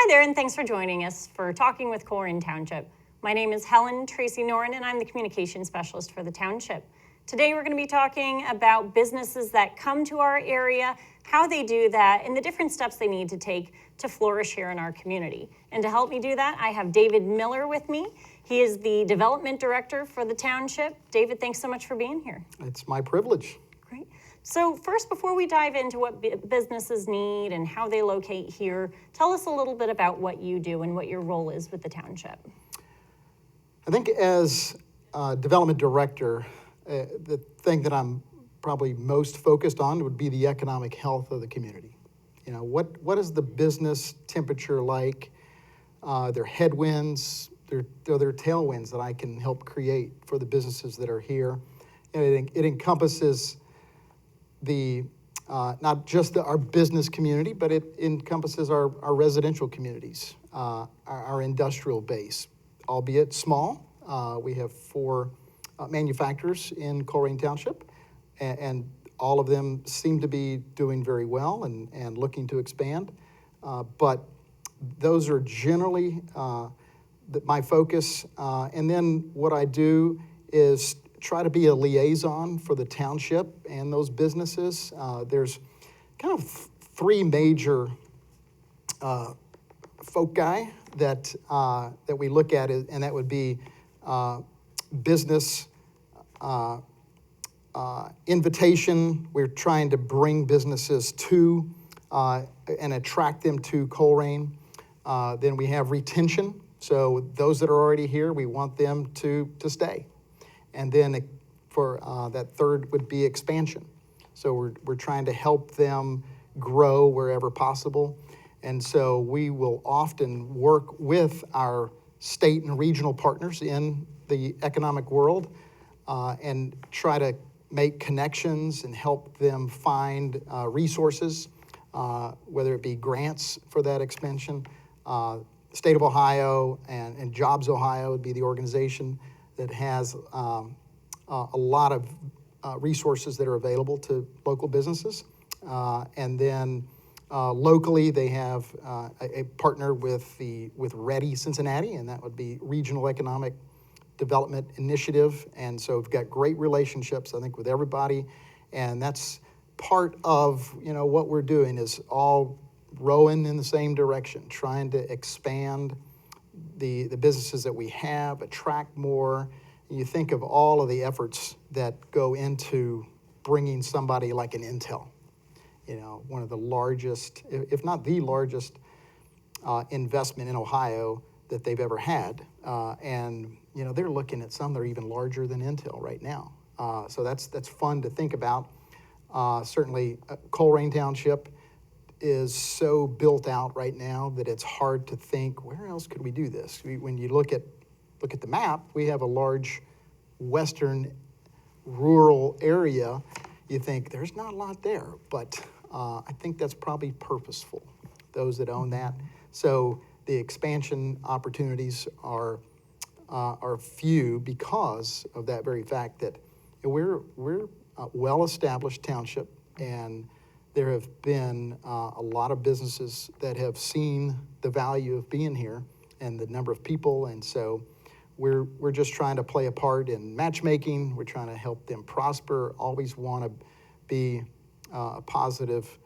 Hi there, and thanks for joining us for Talking with Colerain Township. My name is Helen Tracy Noren, and I'm the Communication Specialist for the Township. Today we're going to be talking about businesses that come to our area, how they do that, and the different steps they need to take to flourish here in our community. And to help me do that, I have David Miller with me. He is the Development Director for the Township. David, thanks so much for being here. It's my privilege. Great. So first, before we dive into what businesses need and how they locate here, tell us a little bit about what you do and what your role is with the Township. I think as Development Director, the thing that I'm probably most focused on would be the economic health of the community. You know, what is the business temperature like? Their headwinds, their tailwinds that I can help create for the businesses that are here. And it encompasses not just our business community, but it encompasses our residential communities, our industrial base, albeit small. We have 4 manufacturers in Colerain Township, and all of them seem to be doing very well and looking to expand. But those are generally my focus. And then what I do is try to be a liaison for the township and those businesses. There's kind of 3 major foci that we look at, and that would be business invitation. We're trying to bring businesses to and attract them to Colerain. Then we have retention. So those that are already here, we want them to stay. And then for that third would be expansion. So we're trying to help them grow wherever possible. And so we will often work with our state and regional partners in the economic world and try to make connections and help them find resources, whether it be grants for that expansion. State of Ohio and Jobs Ohio would be the organization that has a lot of resources that are available to local businesses. And then locally, they have a partner with Ready Cincinnati, and that would be Regional Economic Development Initiative. And so we've got great relationships, I think, with everybody. And that's part of, what we're doing is all rowing in the same direction, trying to expand the businesses that we have, attract more. You think of all of the efforts that go into bringing somebody like an Intel, one of the largest, if not the largest investment in Ohio that they've ever had. And, they're looking at some that are even larger than Intel right now. So that's fun to think about. Certainly, Colerain Township is so built out right now that it's hard to think, where else could we do this? When you look at the map, we have a large western rural area. You think there's not a lot there, but I think that's probably purposeful, those that own that. So the expansion opportunities are few because of that very fact that we're a well-established township, and there have been a lot of businesses that have seen the value of being here and the number of people, and so we're just trying to play a part in matchmaking. We're trying to help them prosper, always want to be a positive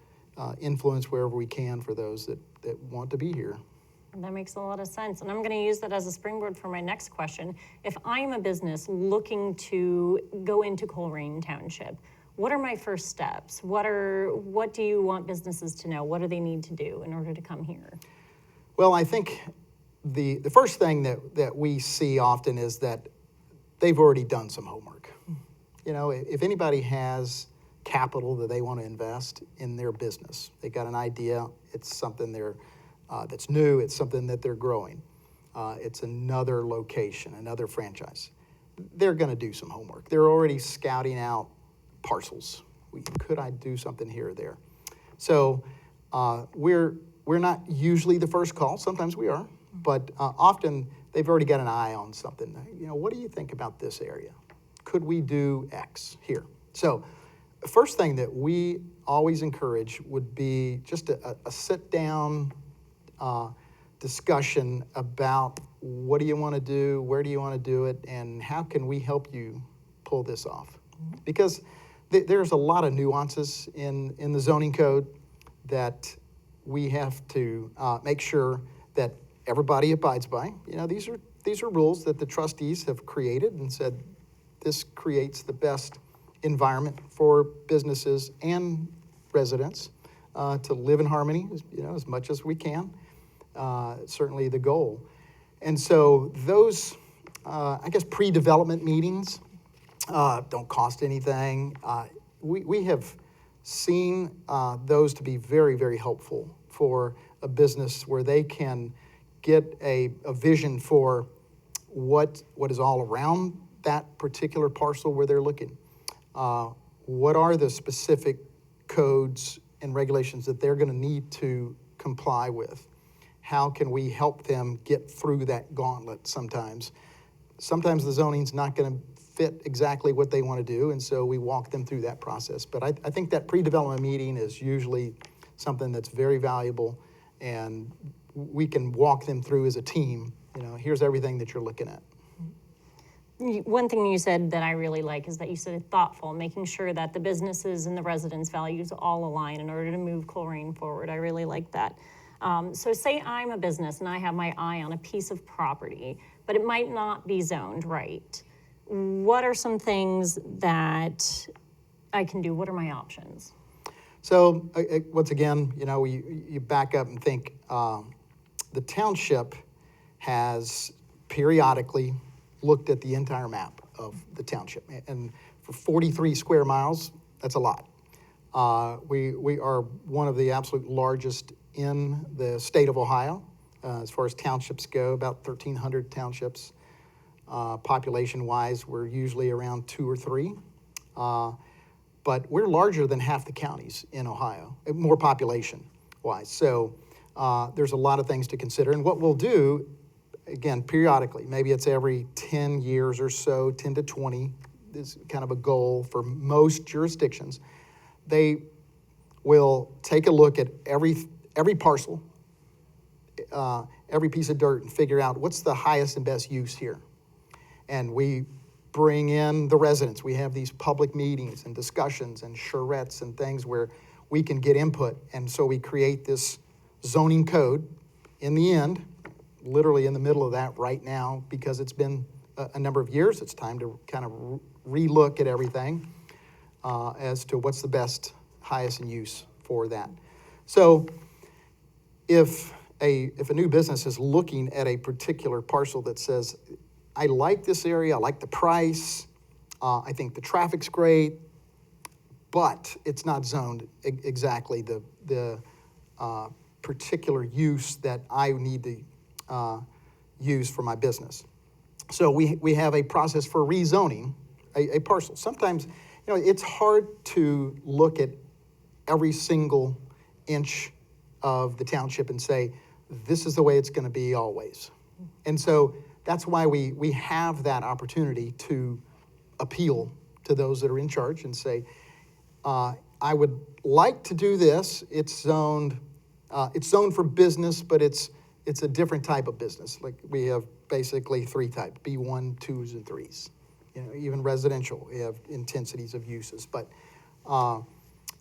influence wherever we can for those that want to be here. That makes a lot of sense. And I'm going to use that as a springboard for my next question. If I'm a business looking to go into Colerain Township, what are my first steps? What do you want businesses to know? What do they need to do in order to come here? Well, I think the first thing that we see often is that they've already done some homework. If anybody has capital that they want to invest in their business, they got an idea, it's something that's new, it's something that they're growing, it's another location, another franchise, they're going to do some homework. They're already scouting out parcels. Could I do something here or there? So we're not usually the first call. Sometimes we are, but often they've already got an eye on something. What do you think about this area? Could we do X here? So the first thing that we always encourage would be just a sit down discussion about what do you want to do, where do you want to do it, and how can we help you pull this off? Because there's a lot of nuances in the zoning code that we have to make sure that everybody abides by. You know, these are rules that the trustees have created and said this creates the best environment for businesses and residents to live in harmony, you know, as much as we can. Certainly the goal. And so those, I guess, pre-development meetings don't cost anything. We have seen those to be very, very helpful for a business where they can get a vision for what is all around that particular parcel where they're looking. What are the specific codes and regulations that they're going to need to comply with? How can we help them get through that gauntlet sometimes? Sometimes the zoning's not going to fit exactly what they want to do, and so we walk them through that process. But I think that pre-development meeting is usually something that's very valuable, and we can walk them through as a team. You know, here's everything that you're looking at. One thing you said that I really like is that you said thoughtful, making sure that the businesses and the residents' values all align in order to move Colerain forward. I really like that. So say I'm a business and I have my eye on a piece of property, but it might not be zoned right. What are some things that I can do? What are my options? So once again, you know, you back up and think the township has periodically looked at the entire map of the township. And for 43 square miles, that's a lot. We are one of the absolute largest in the state of Ohio as far as townships go, about 1,300 townships. Population-wise, we're usually around 2 or 3. But we're larger than half the counties in Ohio, more population-wise. So there's a lot of things to consider. And what we'll do, again, periodically, maybe it's every 10 years or so, 10 to 20 is kind of a goal for most jurisdictions. They will take a look at every parcel, every piece of dirt, and figure out what's the highest and best use here. And we bring in the residents. We have these public meetings and discussions and charrettes and things where we can get input. And so we create this zoning code. In the end, literally in the middle of that right now, because it's been a number of years, it's time to kind of relook at everything as to what's the best, highest in use for that. So if a new business is looking at a particular parcel that says, I like this area, I like the price, I think the traffic's great, but it's not zoned exactly the particular use that I need to use for my business. So we have a process for rezoning a parcel. Sometimes, you know, it's hard to look at every single inch of the township and say, this is the way it's going to be always. And so that's why we have that opportunity to appeal to those that are in charge and say, I would like to do this. It's zoned for business, but it's a different type of business. Like we have basically 3 types, B1, 2s, and 3s. You know, even residential, we have intensities of uses. But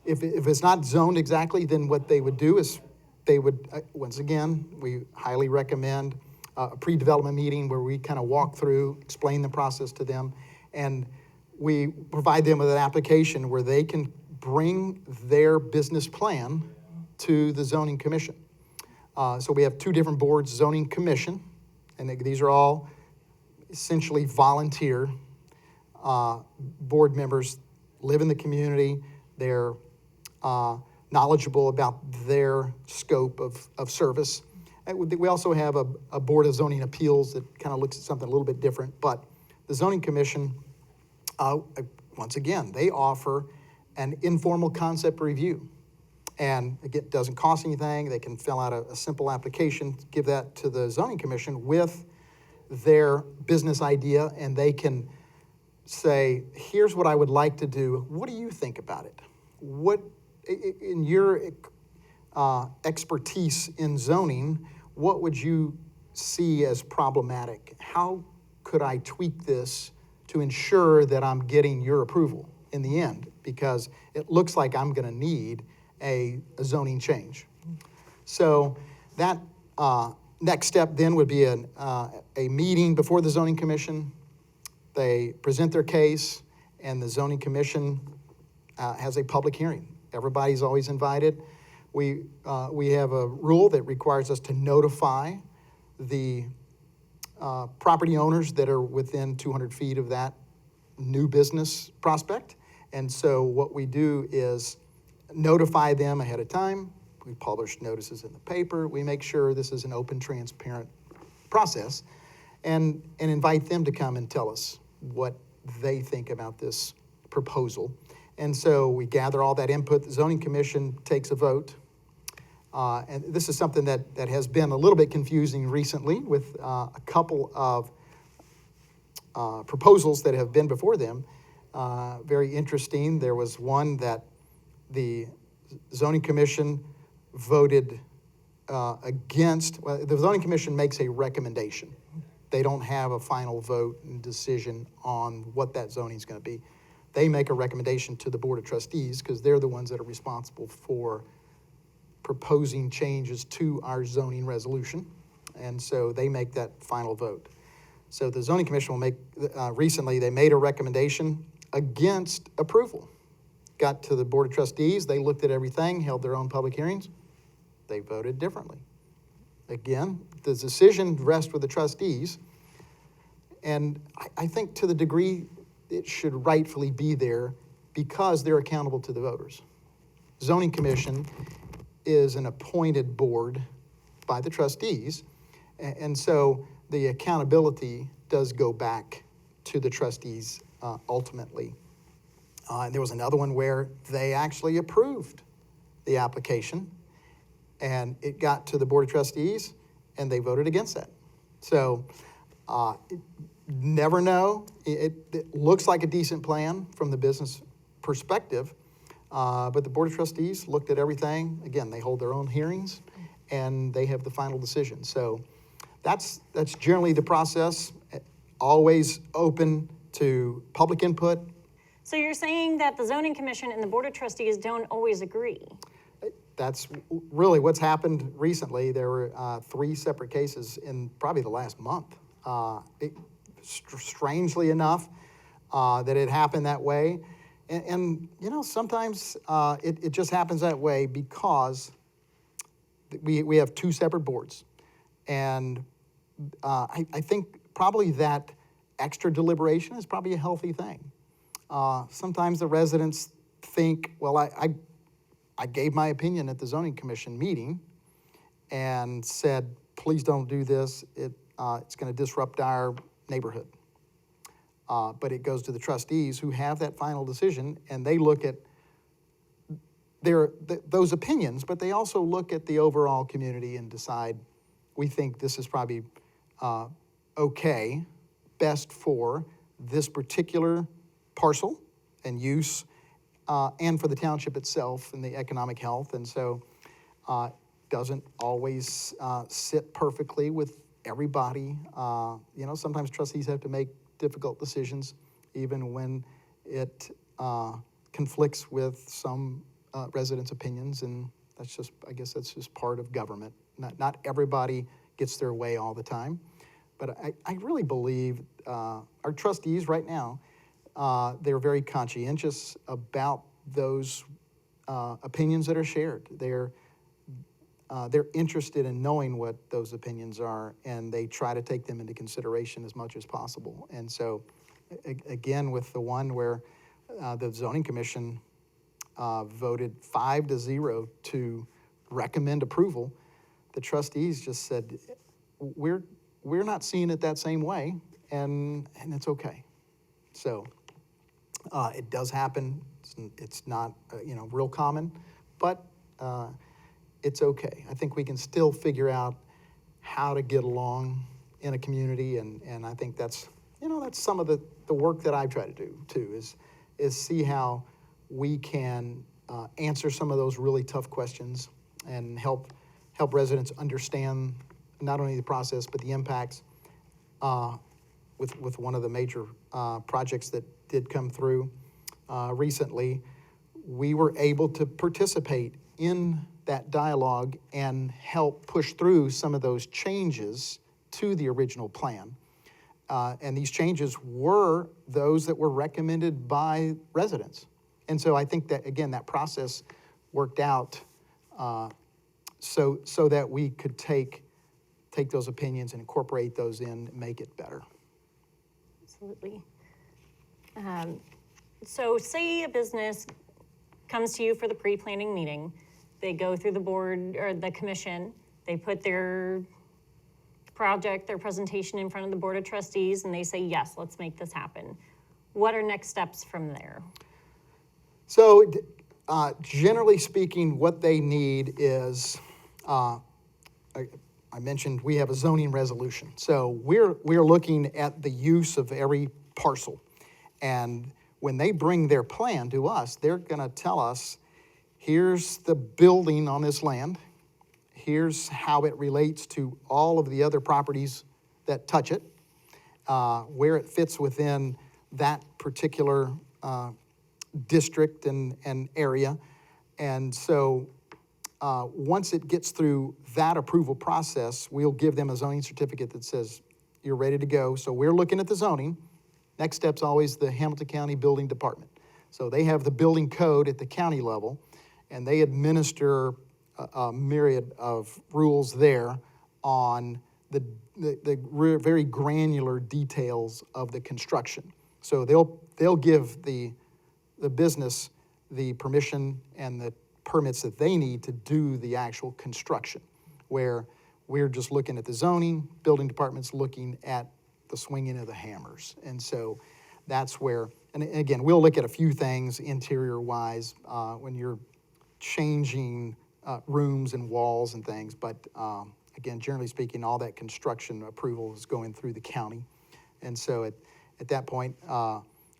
if it's not zoned exactly, then what they would do is they would, once again, we highly recommend a pre-development meeting where we kind of walk through, explain the process to them, and we provide them with an application where they can bring their business plan to the zoning commission. So we have 2 different boards, zoning commission, and these are all essentially volunteer board members, live in the community, they're knowledgeable about their scope of service. We also have a board of zoning appeals that kind of looks at something a little bit different, but the zoning commission, once again, they offer an informal concept review. And again, it doesn't cost anything. They can fill out a simple application, give that to the zoning commission with their business idea, and they can say, here's what I would like to do. What do you think about it? What, in your expertise in zoning, what would you see as problematic? How could I tweak this to ensure that I'm getting your approval in the end? Because it looks like I'm going to need a zoning change. So that next step then would be a meeting before the zoning commission. They present their case, and the zoning commission has a public hearing. Everybody's always invited. We have a rule that requires us to notify the property owners that are within 200 feet of that new business prospect. And so what we do is notify them ahead of time. We publish notices in the paper. We make sure this is an open, transparent process, and invite them to come and tell us what they think about this proposal. And so we gather all that input. The zoning commission takes a vote. And this is something that has been a little bit confusing recently with a couple of proposals that have been before them. Very interesting. There was one that the zoning commission voted against. Well, the zoning commission makes a recommendation. They don't have a final vote and decision on what that zoning is going to be. They make a recommendation to the Board of Trustees because they're the ones that are responsible for proposing changes to our zoning resolution. And so they make that final vote. So the zoning commission will make, recently they made a recommendation against approval. Got to the Board of Trustees, they looked at everything, held their own public hearings, they voted differently. Again, the decision rests with the trustees, and I think to the degree it should rightfully be there because they're accountable to the voters. Zoning commission is an appointed board by the trustees, and so the accountability does go back to the trustees ultimately. And there was another one where they actually approved the application, and it got to the Board of Trustees, and they voted against that. So never know. It looks like a decent plan from the business perspective, but the Board of Trustees looked at everything. Again, they hold their own hearings, and they have the final decision. So that's generally the process, always open to public input. So you're saying that the zoning commission and the Board of Trustees don't always agree? That's really what's happened recently. There were 3 separate cases in probably the last month. Strangely enough, that it happened that way. And you know, sometimes it just happens that way because we have 2 separate boards. And I think probably that extra deliberation is probably a healthy thing. Sometimes the residents think, well, I gave my opinion at the zoning commission meeting and said, please don't do this. It's going to disrupt our neighborhood. But it goes to the trustees who have that final decision, and they look at those opinions, but they also look at the overall community and decide, we think this is probably okay, best for this particular parcel and use, and for the township itself and the economic health. And so doesn't always sit perfectly with everybody. You know, sometimes trustees have to make difficult decisions, even when it conflicts with some residents' opinions, and that's just, I guess that's just part of government. Not everybody gets their way all the time, but I really believe our trustees right now, they're very conscientious about those opinions that are shared. They're interested in knowing what those opinions are, and they try to take them into consideration as much as possible. And so, again, with the one where the zoning commission voted 5-0 to recommend approval, the trustees just said, we're not seeing it that same way, and it's okay. So it does happen. It's not real common, but it's okay. I think we can still figure out how to get along in a community, and I think that's some of the work that I try to do too, is see how we can answer some of those really tough questions and help residents understand not only the process, but the impacts with one of the major projects that did come through recently. We were able to participate in that dialogue and help push through some of those changes to the original plan. And these changes were those that were recommended by residents. And so I think that, again, that process worked out so that we could take those opinions and incorporate those in and make it better. Absolutely. So say a business comes to you for the pre-planning meeting. They go through the board or the commission. They put their project, their presentation in front of the board of trustees, and they say, yes, let's make this happen. What are next steps from there? So generally speaking, what they need is, I mentioned we have a zoning resolution. So we're looking at the use of every parcel. And when they bring their plan to us, they're going to tell us, here's the building on this land. Here's how it relates to all of the other properties that touch it, where it fits within that particular district and area. And so once it gets through that approval process, we'll give them a zoning certificate that says you're ready to go. So we're looking at the zoning. Next step's always the Hamilton County Building Department. So they have the building code at the county level, and they administer a myriad of rules there on the very granular details of the construction. So they'll give the business the permission and the permits that they need to do the actual construction, where we're just looking at the zoning, building department's looking at the swinging of the hammers. And so that's where, and again, we'll look at a few things interior-wise when you're changing rooms and walls and things, but again, generally speaking, all that construction approval is going through the county. And so at that point,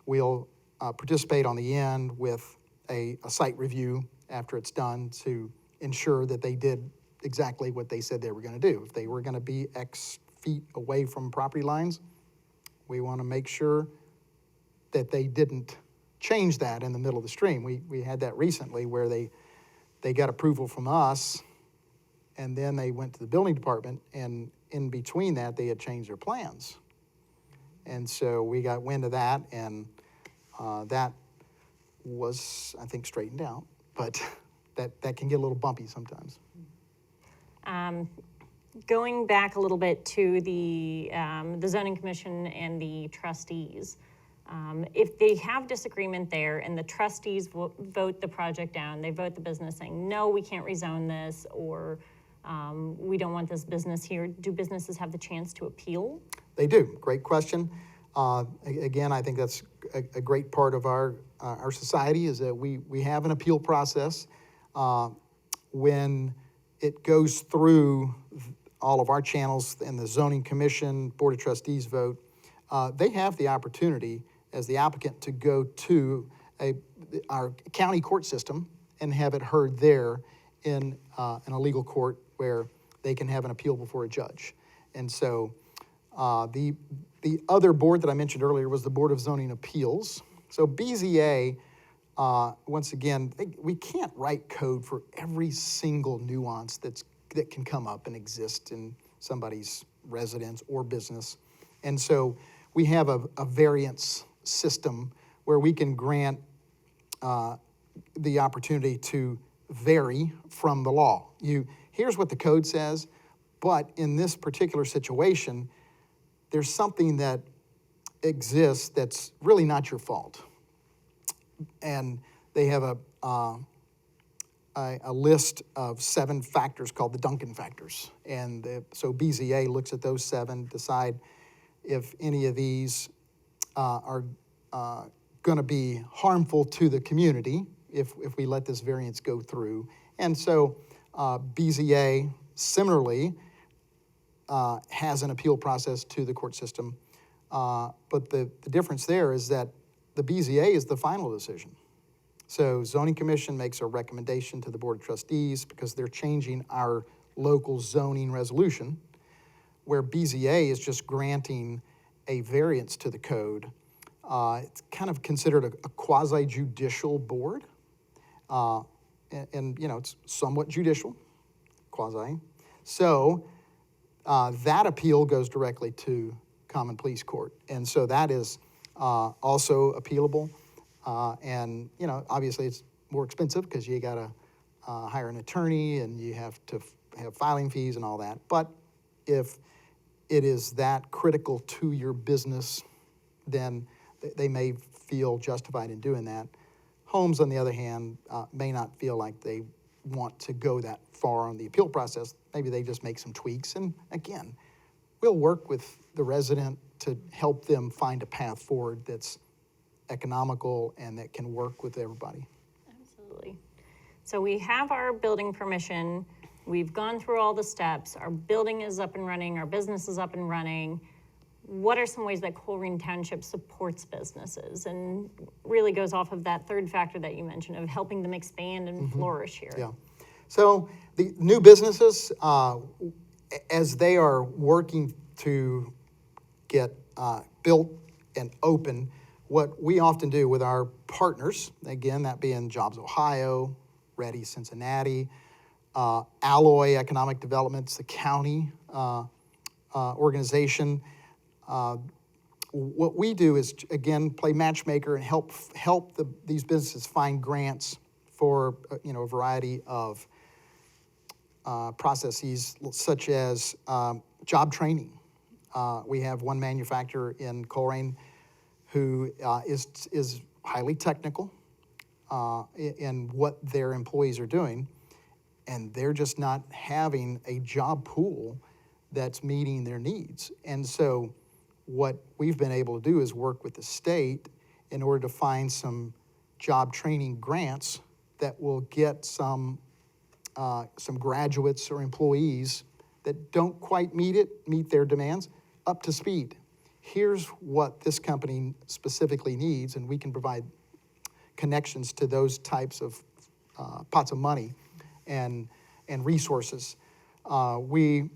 we'll participate on the end with a site review after it's done to ensure that they did exactly what they said they were going to do. If they were going to be X feet away from property lines, we want to make sure that they didn't change that in the middle of the stream. We had that recently where they got approval from us, and then they went to the building department, and in between that, they had changed their plans. And so we got wind of that, and that was, I think, straightened out, but that can get a little bumpy sometimes. Going back a little bit to the zoning commission and the trustees, if they have disagreement there and the trustees vote the project down, they vote the business saying, no, we can't rezone this, or we don't want this business here, do businesses have the chance to appeal? They do. Great question. Again, I think that's a great part of our society is that we have an appeal process. When it goes through all of our channels and the zoning commission, board of trustees vote, they have the opportunity as the applicant to go to our county court system and have it heard there in a legal court where they can have an appeal before a judge. And so the other board that I mentioned earlier was the Board of Zoning Appeals. So BZA, once again, we can't write code for every single nuance that can come up and exist in somebody's residence or business. And so we have a variance system where we can grant the opportunity to vary from the law. Here's what the code says, but in this particular situation, there's something that exists that's really not your fault. And they have a list of 7 factors called the Duncan factors. And so BZA looks at those 7, decide if any of these are going to be harmful to the community if we let this variance go through. And so BZA similarly has an appeal process to the court system. But the difference there is that the BZA is the final decision. So zoning commission makes a recommendation to the board of trustees because they're changing our local zoning resolution. where BZA is just granting a variance to the code. It's kind of considered a quasi-judicial board. And it's somewhat judicial, quasi. So that appeal goes directly to Common Pleas Court. And so that is also appealable. And, obviously it's more expensive because you got to hire an attorney and you have to have filing fees and all that. But if it is that critical to your business, then they may feel justified in doing that. Homes, on the other hand, may not feel like they want to go that far on the appeal process. Maybe they just make some tweaks. And again, we'll work with the resident to help them find a path forward that's economical and that can work with everybody. Absolutely. So we have our building permission. We've gone through all the steps. Our building is up and running. Our business is up and running. What are some ways that Colerain Township supports businesses and really goes off of that third factor that you mentioned of helping them expand and flourish here? Yeah. So the new businesses, as they are working to get built and open, what we often do with our partners, again, that being Jobs Ohio, Ready Cincinnati, Alloy Economic Developments, the county organization, what we do is, again, play matchmaker and help these businesses find grants for a variety of processes, such as job training. We have one manufacturer in Colerain who is highly technical in what their employees are doing, and they're just not having a job pool that's meeting their needs. And so what we've been able to do is work with the state in order to find some job training grants that will get some graduates or employees that don't quite meet their demands up to speed. Here's what this company specifically needs, and we can provide connections to those types of pots of money and resources. We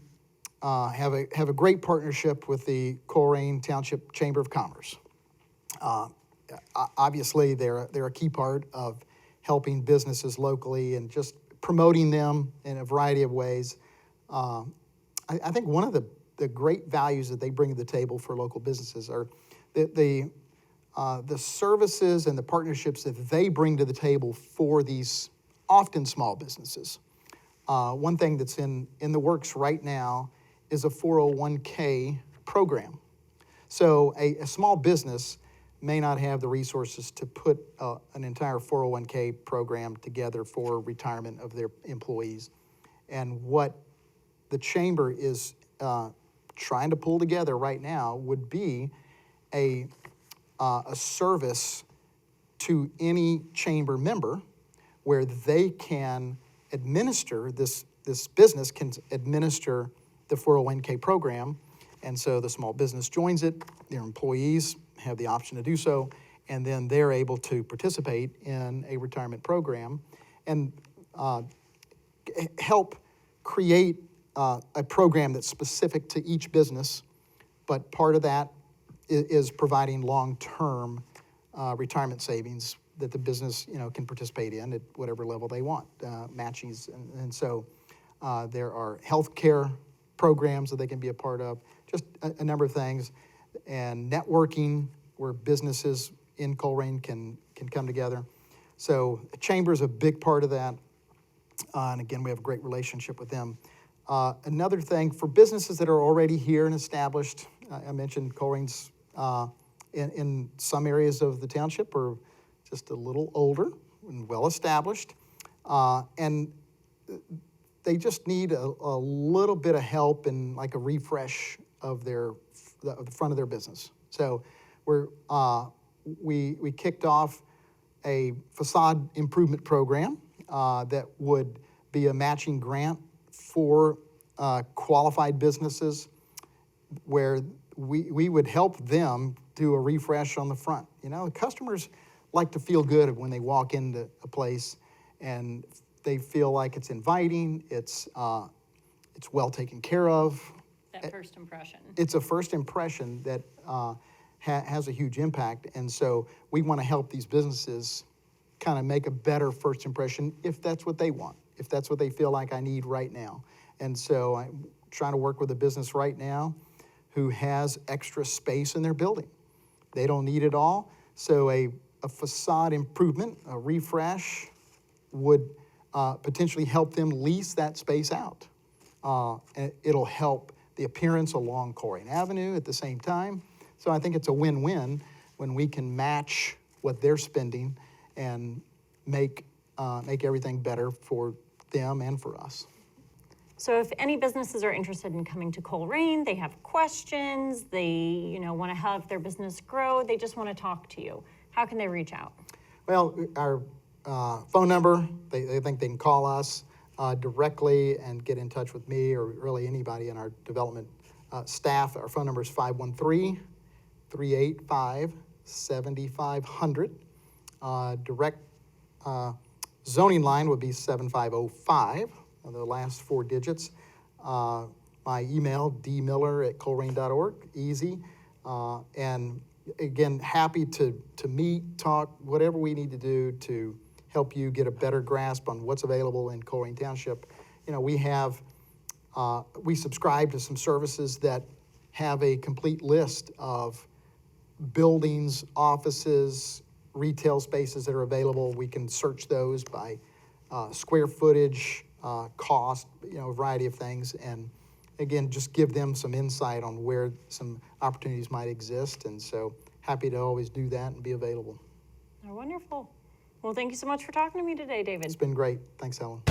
have a great partnership with the Colerain Township Chamber of Commerce. Obviously, they're a key part of helping businesses locally and just promoting them in a variety of ways. I think one of the great values that they bring to the table for local businesses are the services and the partnerships that they bring to the table for these often small businesses. One thing that's in the works right now is a 401k program. So a small business may not have the resources to put an entire 401k program together for retirement of their employees. And what the chamber is trying to pull together right now would be a service to any chamber member where they can administer this business can administer the 401k program, and so the small business joins it, their employees have the option to do so, and then they're able to participate in a retirement program and help create a program that's specific to each business, but part of that is providing long-term retirement savings that the business can participate in at whatever level they want, matchings, and so there are healthcare programs that they can be a part of, just a number of things, and networking where businesses in Colerain can come together. So the chamber is a big part of that, and again, we have a great relationship with them. Another thing, for businesses that are already here and established, I mentioned Colerain's in some areas of the township are just a little older and well-established, and they just need a little bit of help and like a refresh of the front of their business. So we kicked off a facade improvement program that would be a matching grant for qualified businesses where we would help them do a refresh on the front. Customers like to feel good when they walk into a place and they feel like it's inviting, it's well taken care of, that first impression. It's a first impression that has a huge impact. And so we want to help these businesses kind of make a better first impression if that's what they want, if that's what they feel like I need right now. And so I'm trying to work with a business right now who has extra space in their building. They don't need it all. So a facade improvement, a refresh, would potentially help them lease that space out. And it'll help the appearance along Colerain Avenue at the same time. So I think it's a win-win when we can match what they're spending and make everything better for them and for us. So if any businesses are interested in coming to Colerain, they have questions, they want to help their business grow, they just want to talk to you, how can they reach out? Well, our phone number, they think they can call us directly and get in touch with me or really anybody in our development staff. Our phone number is 513-385-7500. Direct zoning line would be 7505, the last 4 digits. My email, dmiller@colerain.org, easy. And again, happy to meet, talk, whatever we need to do to help you get a better grasp on what's available in Colerain Township. We subscribe to some services that have a complete list of buildings, offices, retail spaces that are available. We can search those by square footage, cost, a variety of things, and again, just give them some insight on where some opportunities might exist. And so happy to always do that and be available. Oh, wonderful. Well, thank you so much for talking to me today, David. It's been great. Thanks, Helen.